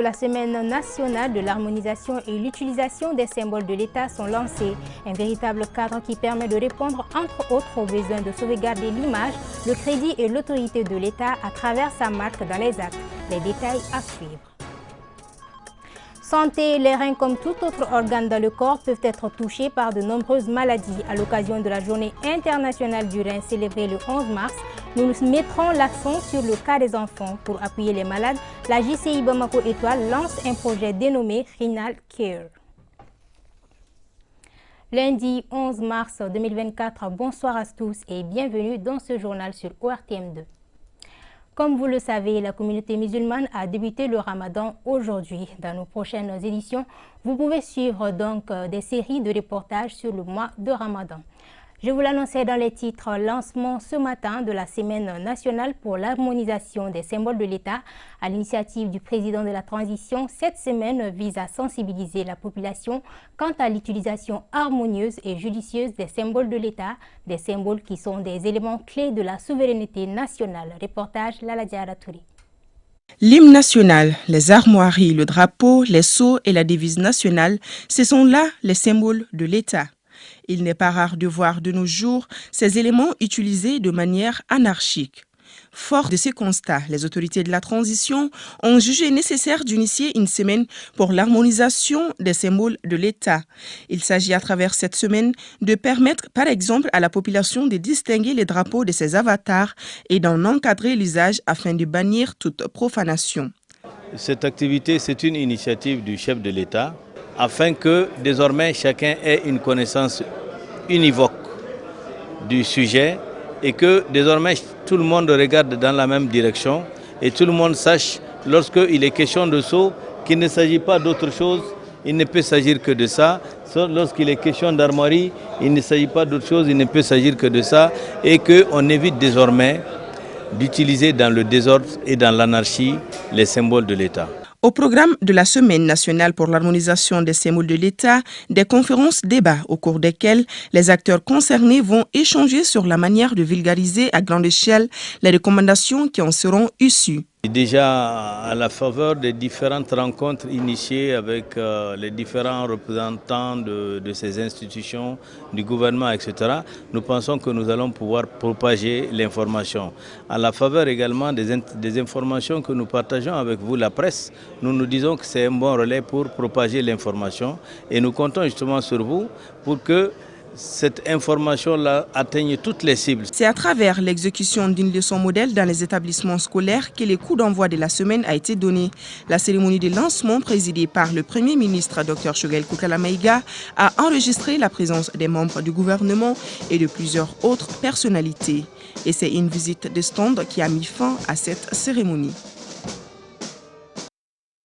de la Semaine nationale de l'harmonisation et l'utilisation des symboles de l'État sont lancés. Un véritable cadre qui permet de répondre entre autres aux besoins de sauvegarder l'image, le crédit et l'autorité de l'État à travers sa marque dans les actes. Les détails à suivre. Santé, les reins comme tout autre organe dans le corps peuvent être touchés par de nombreuses maladies. À l'occasion de la journée internationale du rein célébrée le 11 mars, nous mettrons l'accent sur le cas des enfants. Pour appuyer les malades, la JCI Bamako Étoile lance un projet dénommé Renal Care. Lundi 11 mars 2024, bonsoir à tous et bienvenue dans ce journal sur ORTM2. Comme vous le savez, la communauté musulmane a débuté le ramadan aujourd'hui. Dans nos prochaines éditions, vous pouvez suivre donc des séries de reportages sur le mois de ramadan. Je vous l'annonçais dans les titres, lancement ce matin de la Semaine nationale pour l'harmonisation des symboles de l'État. À l'initiative du président de la transition, cette semaine vise à sensibiliser la population quant à l'utilisation harmonieuse et judicieuse des symboles de l'État, des symboles qui sont des éléments clés de la souveraineté nationale. Reportage Lala Diara Touré. L'hymne national, les armoiries, le drapeau, les sceaux et la devise nationale, ce sont là les symboles de l'État. Il n'est pas rare de voir de nos jours ces éléments utilisés de manière anarchique. Fort de ces constats, les autorités de la transition ont jugé nécessaire d'initier une semaine pour l'harmonisation des symboles de l'État. Il s'agit à travers cette semaine de permettre par exemple à la population de distinguer les drapeaux de ses avatars et d'en encadrer l'usage afin de bannir toute profanation. Cette activité, c'est une initiative du chef de l'État afin que désormais chacun ait une connaissance univoque du sujet et que désormais tout le monde regarde dans la même direction et tout le monde sache lorsqu'il est question de sceau qu'il ne s'agit pas d'autre chose, il ne peut s'agir que de ça. Lorsqu'il est question d'armoirie, il ne s'agit pas d'autre chose, il ne peut s'agir que de ça et qu'on évite désormais d'utiliser dans le désordre et dans l'anarchie les symboles de l'État. Au programme de la Semaine nationale pour l'harmonisation des symboles de l'État, des conférences-débats au cours desquelles les acteurs concernés vont échanger sur la manière de vulgariser à grande échelle les recommandations qui en seront issues. Déjà, à la faveur des différentes rencontres initiées avec les différents représentants de ces institutions, du gouvernement, etc., nous pensons que nous allons pouvoir propager l'information. À la faveur également des informations que nous partageons avec vous, la presse, nous disons que c'est un bon relais pour propager l'information et nous comptons justement sur vous pour que cette information-là atteigne toutes les cibles. C'est à travers l'exécution d'une leçon modèle dans les établissements scolaires que le coup d'envoi de la semaine a été donné. La cérémonie de lancement présidée par le Premier ministre Dr Choguel Koukala Maïga a enregistré la présence des membres du gouvernement et de plusieurs autres personnalités. Et c'est une visite de stand qui a mis fin à cette cérémonie.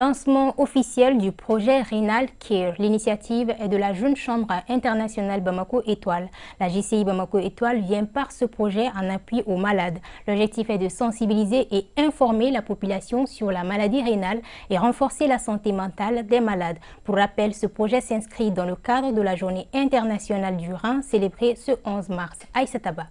Lancement officiel du projet Renal Care. L'initiative est de la Jeune Chambre internationale Bamako Étoile. La JCI Bamako Étoile vient par ce projet en appui aux malades. L'objectif est de sensibiliser et informer la population sur la maladie rénale et renforcer la santé mentale des malades. Pour rappel, ce projet s'inscrit dans le cadre de la Journée internationale du rein célébrée ce 11 mars. Aïssataba.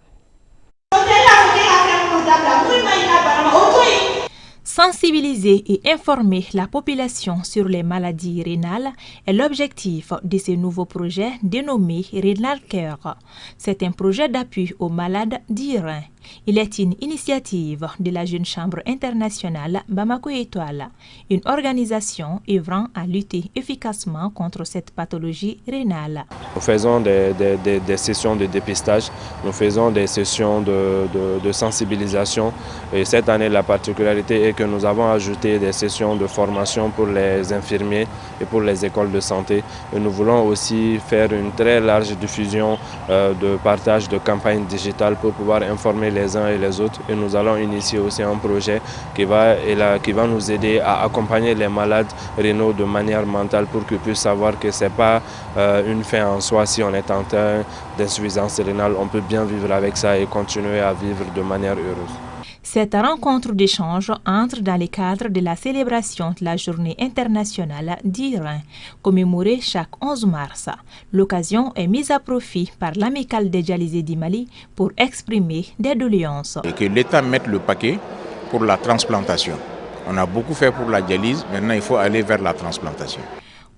Sensibiliser et informer la population sur les maladies rénales est l'objectif de ce nouveau projet dénommé Renal Care. C'est un projet d'appui aux malades du rein. Il est une initiative de la Jeune Chambre internationale Bamako Étoile, une organisation œuvrant à lutter efficacement contre cette pathologie rénale. Nous faisons des sessions de dépistage, nous faisons des sessions de sensibilisation et cette année la particularité est que nous avons ajouté des sessions de formation pour les infirmiers et pour les écoles de santé et nous voulons aussi faire une très large diffusion de partage de campagnes digitales pour pouvoir informer les uns et les autres et nous allons initier aussi un projet qui va nous aider à accompagner les malades rénaux de manière mentale pour qu'ils puissent savoir que ce n'est pas une fin en soi. Si on est atteint d'insuffisance rénale, on peut bien vivre avec ça et continuer à vivre de manière heureuse. Cette rencontre d'échange entre dans le cadre de la célébration de la Journée internationale du rein, commémorée chaque 11 mars. L'occasion est mise à profit par l'amicale des dialysés du Mali pour exprimer des doléances. Et que l'État mette le paquet pour la transplantation. On a beaucoup fait pour la dialyse, maintenant il faut aller vers la transplantation.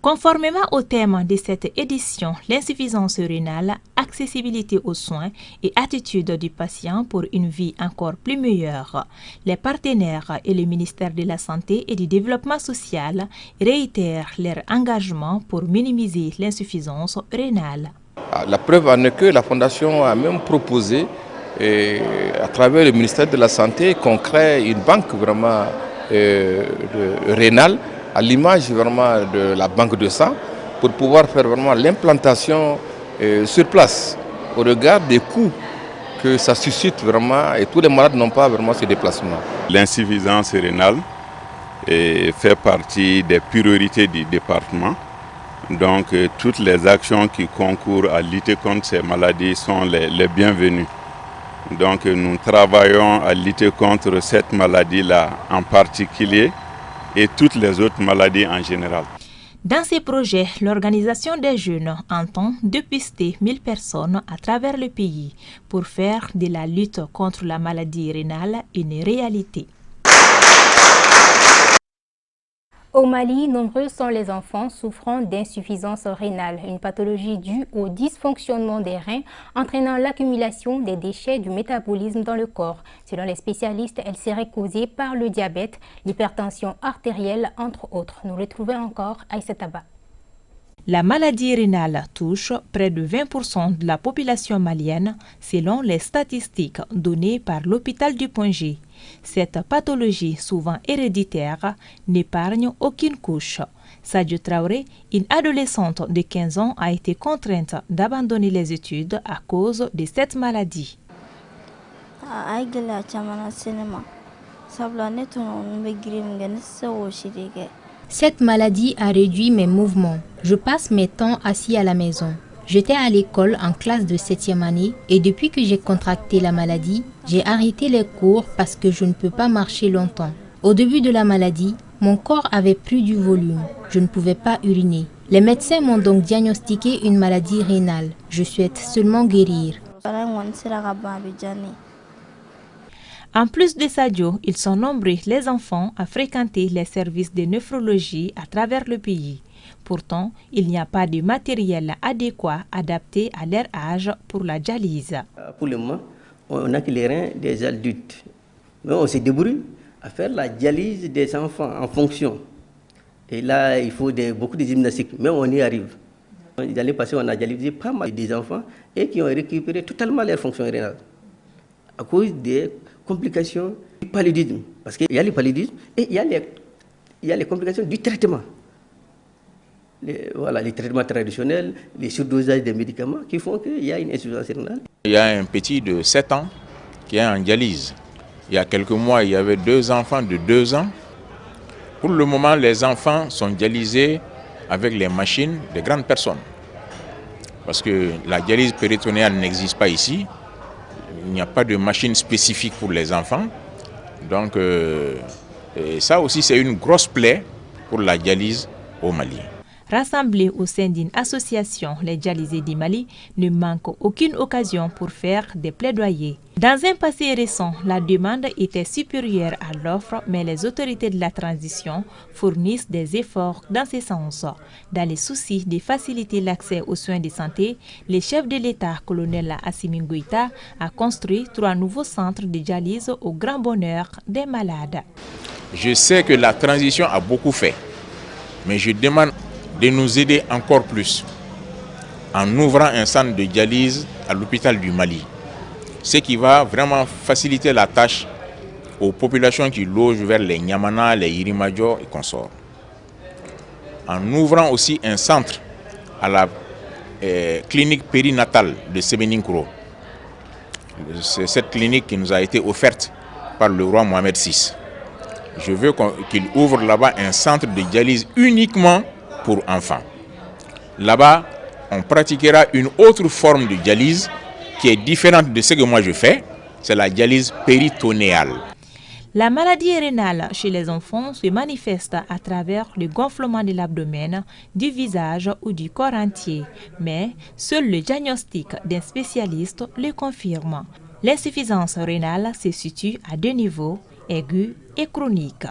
Conformément au thème de cette édition, l'insuffisance rénale, accessibilité aux soins et attitude du patient pour une vie encore plus meilleure, les partenaires et le ministère de la Santé et du Développement social réitèrent leur engagement pour minimiser l'insuffisance rénale. La preuve en est que la Fondation a même proposé, à travers le ministère de la Santé, qu'on crée une banque vraiment rénale, à l'image vraiment de la banque de sang, pour pouvoir faire vraiment l'implantation sur place, au regard des coûts que ça suscite vraiment, et tous les malades n'ont pas vraiment ce déplacement. L'insuffisance rénale fait partie des priorités du département. Donc toutes les actions qui concourent à lutter contre ces maladies sont les bienvenues. Donc nous travaillons à lutter contre cette maladie-là en particulier et toutes les autres maladies en général. Dans ces projets, l'Organisation des jeunes entend dépister 1000 personnes à travers le pays pour faire de la lutte contre la maladie rénale une réalité. Au Mali, nombreux sont les enfants souffrant d'insuffisance rénale, une pathologie due au dysfonctionnement des reins entraînant l'accumulation des déchets du métabolisme dans le corps. Selon les spécialistes, elle serait causée par le diabète, l'hypertension artérielle, entre autres. Nous retrouvons encore Aïssa Taba. La maladie rénale touche près de 20% de la population malienne, selon les statistiques données par l'hôpital du Point-G. Cette pathologie, souvent héréditaire, n'épargne aucune couche. Sadio Traoré, une adolescente de 15 ans, a été contrainte d'abandonner les études à cause de cette maladie. Cette maladie a réduit mes mouvements. Je passe mes temps assis à la maison. J'étais à l'école en classe de 7e année et depuis que j'ai contracté la maladie, j'ai arrêté les cours parce que je ne peux pas marcher longtemps. Au début de la maladie, mon corps avait pris du volume. Je ne pouvais pas uriner. Les médecins m'ont donc diagnostiqué une maladie rénale. Je souhaite seulement guérir. En plus de Sadio, ils sont nombreux les enfants à fréquenter les services de néphrologie à travers le pays. Pourtant, il n'y a pas de matériel adéquat adapté à leur âge pour la dialyse. Pour le moment, on n'a que les reins des adultes. Mais on se débrouille à faire la dialyse des enfants en fonction. Et là, il faut beaucoup de gymnastique, mais on y arrive. L'année passée, on a dialysé pas mal des enfants et qui ont récupéré totalement leur fonction rénale à cause des complications du paludisme. Parce qu'il y a le paludisme et il y a les complications du traitement. Les traitements traditionnels, les surdosage des médicaments qui font qu'il y a une insuffisance rénale. Il y a un petit de 7 ans qui est en dialyse. Il y a quelques mois, il y avait 2 enfants de 2 ans. Pour le moment, les enfants sont dialysés avec les machines des grandes personnes. Parce que la dialyse péritonéale n'existe pas ici. Il n'y a pas de machine spécifique pour les enfants. Donc ça aussi, c'est une grosse plaie pour la dialyse au Mali. Rassemblés au sein d'une association, les dialysés du Mali ne manquent aucune occasion pour faire des plaidoyers. Dans un passé récent, la demande était supérieure à l'offre, mais les autorités de la transition fournissent des efforts dans ce sens. Dans les soucis de faciliter l'accès aux soins de santé, le chef de l'État, colonel Assimi Goïta, a construit 3 nouveaux centres de dialyse au grand bonheur des malades. Je sais que la transition a beaucoup fait, mais je demande de nous aider encore plus en ouvrant un centre de dialyse à l'hôpital du Mali. Ce qui va vraiment faciliter la tâche aux populations qui logent vers les Niamana, les Irimadjo et consorts. En ouvrant aussi un centre à la clinique périnatale de Séméninkro. C'est cette clinique qui nous a été offerte par le roi Mohamed VI. Je veux qu'il ouvre là-bas un centre de dialyse uniquement pour enfants. Là-bas, on pratiquera une autre forme de dialyse qui est différente de ce que moi je fais, c'est la dialyse péritonéale. La maladie rénale chez les enfants se manifeste à travers le gonflement de l'abdomen, du visage ou du corps entier, mais seul le diagnostic d'un spécialiste le confirme. L'insuffisance rénale se situe à 2 niveaux, aiguë et chronique.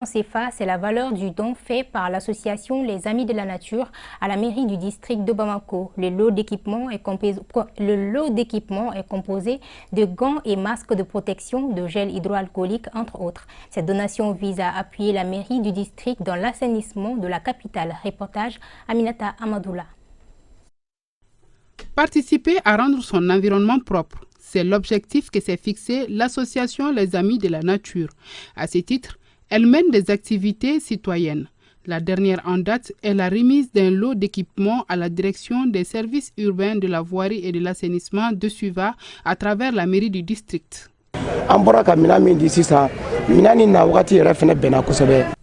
CFA, c'est la valeur du don fait par l'association Les Amis de la Nature à la mairie du district de Bamako. Le lot d'équipement est composé de gants et masques de protection, de gel hydroalcoolique, entre autres. Cette donation vise à appuyer la mairie du district dans l'assainissement de la capitale. Reportage Aminata Amadoula. Participer à rendre son environnement propre, c'est l'objectif que s'est fixé l'association Les Amis de la Nature. À ce titre, elle mène des activités citoyennes. La dernière en date est la remise d'un lot d'équipements à la direction des services urbains de la voirie et de l'assainissement de Suva à travers la mairie du district.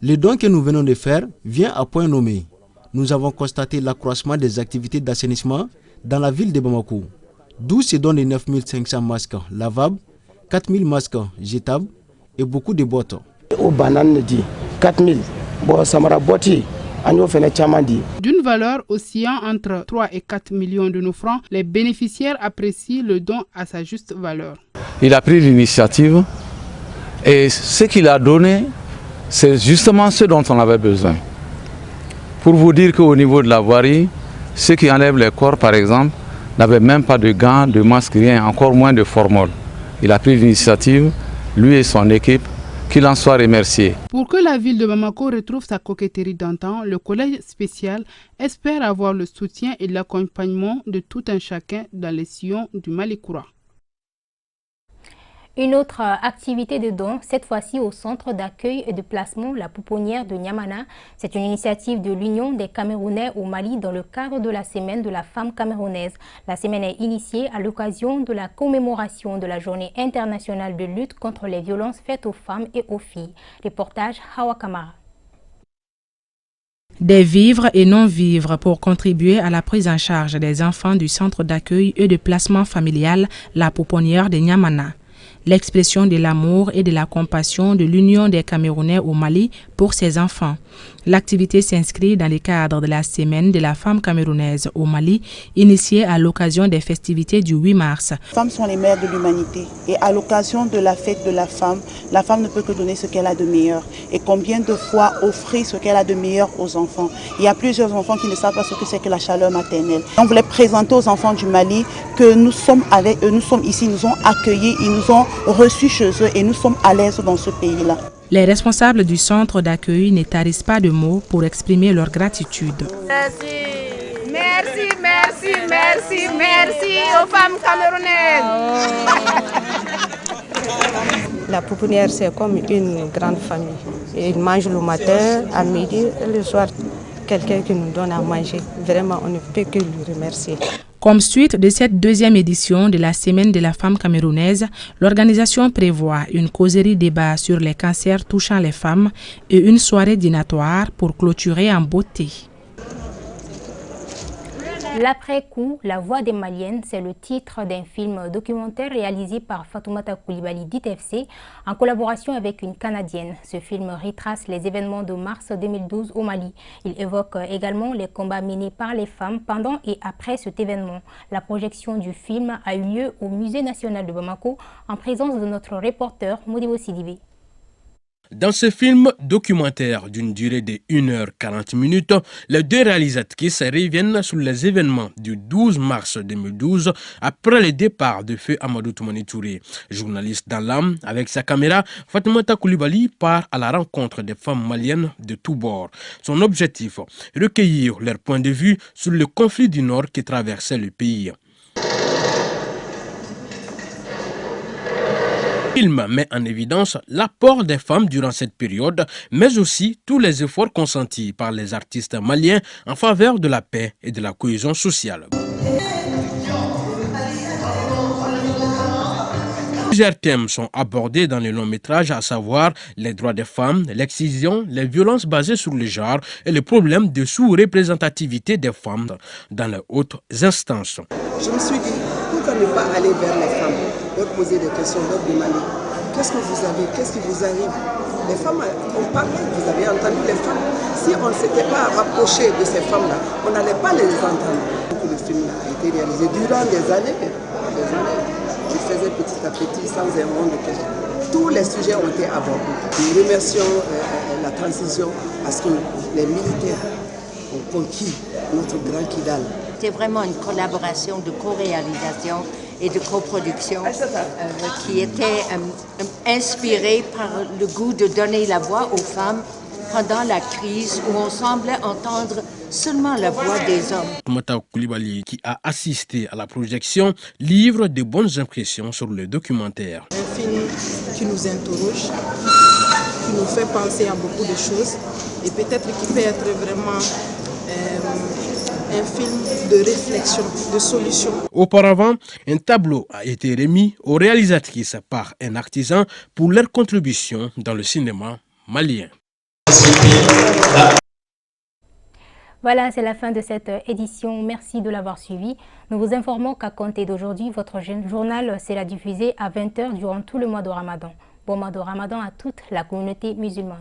Le don que nous venons de faire vient à point nommé. Nous avons constaté l'accroissement des activités d'assainissement dans la ville de Bamako, d'où se donnent les 9500 masques lavables, 4000 masques jetables et beaucoup de boîtes. D'une valeur oscillant entre 3 et 4 millions de nos francs, les bénéficiaires apprécient le don à sa juste valeur. Il a pris l'initiative et ce qu'il a donné, c'est justement ce dont on avait besoin. Pour vous dire qu'au niveau de la voirie, ceux qui enlèvent les corps, par exemple, n'avaient même pas de gants, de masques, rien, encore moins de formol. Il a pris l'initiative, lui et son équipe, qu'il en soit remercié. Pour que la ville de Bamako retrouve sa coquetterie d'antan, le collège spécial espère avoir le soutien et l'accompagnement de tout un chacun dans les sillons du Malikoura. Une autre activité de don, cette fois-ci au centre d'accueil et de placement La Pouponnière de Niamana. C'est une initiative de l'Union des Camerounais au Mali dans le cadre de la Semaine de la femme camerounaise. La semaine est initiée à l'occasion de la commémoration de la Journée internationale de lutte contre les violences faites aux femmes et aux filles. Reportage Hawa Kamara. Des vivres et non-vivres pour contribuer à la prise en charge des enfants du centre d'accueil et de placement familial La Pouponnière de Niamana. L'expression de l'amour et de la compassion de l'Union des Camerounais au Mali pour ses enfants. L'activité s'inscrit dans le cadre de la Semaine de la femme camerounaise au Mali, initiée à l'occasion des festivités du 8 mars. Les femmes sont les mères de l'humanité et à l'occasion de la fête de la femme ne peut que donner ce qu'elle a de meilleur. Et combien de fois offrir ce qu'elle a de meilleur aux enfants. Il y a plusieurs enfants qui ne savent pas ce que c'est que la chaleur maternelle. On voulait présenter aux enfants du Mali que nous sommes avec eux, nous sommes ici, ils nous ont accueillis, ils nous ont reçus chez eux et nous sommes à l'aise dans ce pays-là. Les responsables du centre d'accueil ne tarissent pas de mots pour exprimer leur gratitude. Merci aux femmes camerounaises. La pouponnière, c'est comme une grande famille. Ils mangent le matin, à midi et le soir. Quelqu'un qui nous donne à manger. Vraiment, on ne peut que lui remercier. Comme suite de cette deuxième édition de la Semaine de la femme camerounaise, l'organisation prévoit une causerie débat sur les cancers touchant les femmes et une soirée dînatoire pour clôturer en beauté. L'après-coup, La voix des Maliennes, c'est le titre d'un film documentaire réalisé par Fatoumata Coulibaly d'ITFC en collaboration avec une Canadienne. Ce film retrace les événements de mars 2012 au Mali. Il évoque également les combats menés par les femmes pendant et après cet événement. La projection du film a eu lieu au Musée national de Bamako en présence de notre reporter Modibo Sidibé. Dans ce film documentaire d'une durée de 1h40, les deux réalisatrices reviennent sur les événements du 12 mars 2012 après le départ de feu Amadou Toumani Touré. Journaliste dans l'âme, avec sa caméra, Fatoumata Coulibaly part à la rencontre des femmes maliennes de tous bords. Son objectif, recueillir leur point de vue sur le conflit du Nord qui traversait le pays. Le film met en évidence l'apport des femmes durant cette période, mais aussi tous les efforts consentis par les artistes maliens en faveur de la paix et de la cohésion sociale. Plusieurs thèmes sont abordés dans le long métrage, à savoir les droits des femmes, l'excision, les violences basées sur le genre et le problème de sous-représentativité des femmes dans les hautes instances. Je me suis dit, pourquoi ne pas aller vers les femmes, leur poser des questions, leur demander qu'est-ce que vous avez, qu'est-ce qui vous arrive. Les femmes ont parlé, vous avez entendu les femmes. Si on ne s'était pas rapproché de ces femmes-là, on n'allait pas les entendre. Le film a été réalisé durant des années. Il faisait petit à petit sans un rond de questions. tous les sujets ont été abordés. Nous remercions la transition parce que les militaires ont conquis notre grand Kidal. C'était vraiment une collaboration de co-réalisation et de coproduction qui était inspirée par le goût de donner la voix aux femmes pendant la crise où on semblait entendre seulement la voix des hommes. Toumata Koulibaly, qui a assisté à la projection, livre de bonnes impressions sur le documentaire. Un film qui nous interroge, qui nous fait penser à beaucoup de choses et peut-être qui peut être vraiment un film de réflexion, de solution. Auparavant, un tableau a été remis aux réalisatrices par un artisan pour leur contribution dans le cinéma malien. Voilà, c'est la fin de cette édition. Merci de l'avoir suivi. Nous vous informons qu'à compter d'aujourd'hui, votre journal sera diffusé à 20 h durant tout le mois de Ramadan. Bon mois de Ramadan à toute la communauté musulmane.